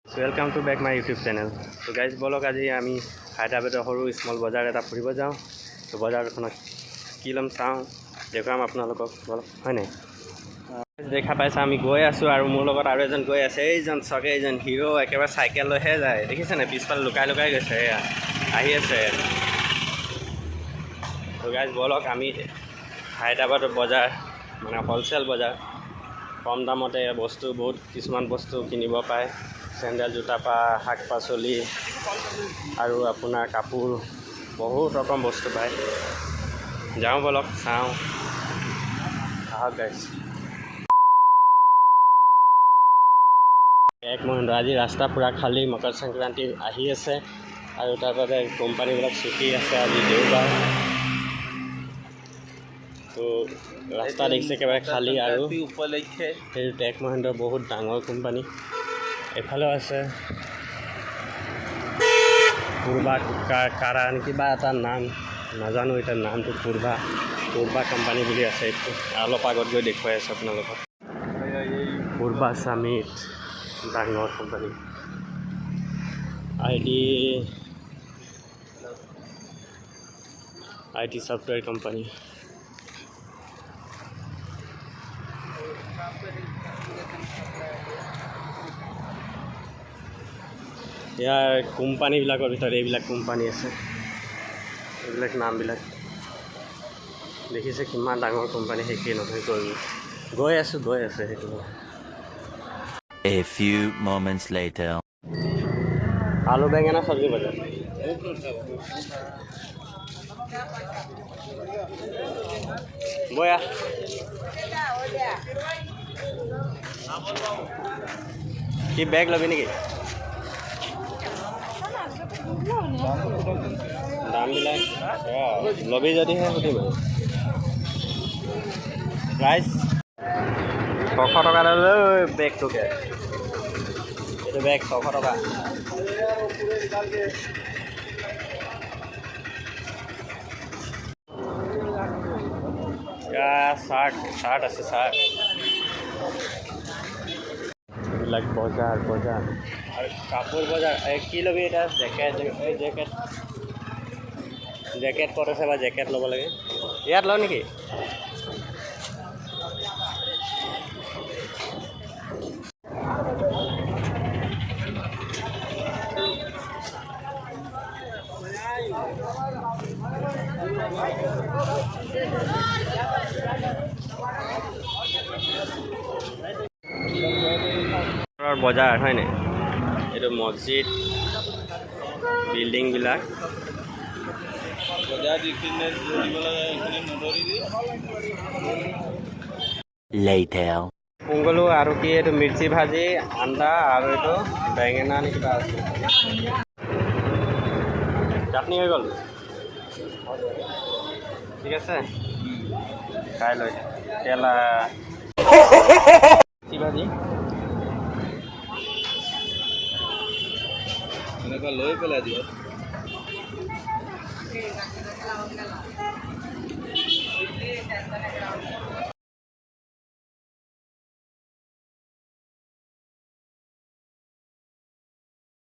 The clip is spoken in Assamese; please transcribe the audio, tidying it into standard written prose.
Welcome to back my YouTube channel. तो गाइज बोलक आज आम हायद्राबादर सरू स्मल बजार एट फुब जाऊँ। तो बजारखन कि लम चाँ देखुৱাম আপোনালোকক बोलक है ना। देखा पाइसा आम गई आसो और मोर लग एजन गई आसे এইজন सके এইজন हिरो एकेबारे साइकेल लैहे जाए देखिसे ना पिछफाले लुकाई लुकाई गई आहि आसे। तो गाइज बोलक आम हायद्राबादर बजार माने होलसेल बजार कम दामते बस्तु बहुत किसुमान बस्तु किनिब पाए চেণ্ডেল জোতা পা শাক পাচলি আৰু আপোনাৰ কাপোৰ বহুত ৰকম বস্তু পায়। যাওঁ বলক চাওঁ আহক গাইজ। এক মহিন্দ্ৰ আজি ৰাস্তা পুৰা খালী মকৰ সংক্ৰান্তি আহি আছে আৰু তাৰ বাবে কোম্পানীবিলাক ছুটি আছে আজি দেওবাৰ। তো ৰাস্তা দেখিছে একেবাৰে খালী আৰু সেইটো এক মহিন্দ্ৰ বহুত ডাঙৰ কোম্পানী। এফালে আছে পূৰ্বা কাৰা কিবা এটা নাম নাজানো এটা নামটো পূৰ্বা কোম্পানী বুলি আছে। এইটো অলপ আগত গৈ দেখুৱাই আছোঁ আপোনালোকক। পূৰ্বা সামিট ডাঙৰ কোম্পানী আইটি সফটৱেৰ কোম্পানী। ইয়াৰ কোম্পানীবিলাকৰ ভিতৰত এইবিলাক কোম্পানী আছে, এইবিলাক নামবিলাক দেখিছে কিমান ডাঙৰ কোম্পানী। শেষেই নহয় গৈ আছোঁ সেইটো। A few moments later. আলু বেঙেনা চব্জি বজাৰ বয়া কি বেগ ল'বি নেকি? দামবিলাক ল'বি যদিহে সুধিম আৰু প্ৰাইচ 600 টকা লৈ বেগটোকে। এইটো বেগ 600 টকা। চাৰ্ট আছে চাৰ্ট এইবিলাক বজাৰ আৰু কাপোৰ বজাৰ। কি ল'বি এটা জেকেট ক'ত আছে বা জেকেট ল'ব লাগে ইয়াত লওঁ নেকি? বজাৰ হয়নে? এইটো মছজিদ বিল্ডিংবিলাক পোংগলো আৰু কি এইটো মিৰ্চি ভাজি আন্দা আৰু এইটো বেঙেনা নে কিবা আছে। চাটনি হৈ গ'ল ঠিক আছে খাই লৈ তেলা মিৰ্চি ভাজি এনেকুৱা লৈ পেলাই দিয়ক।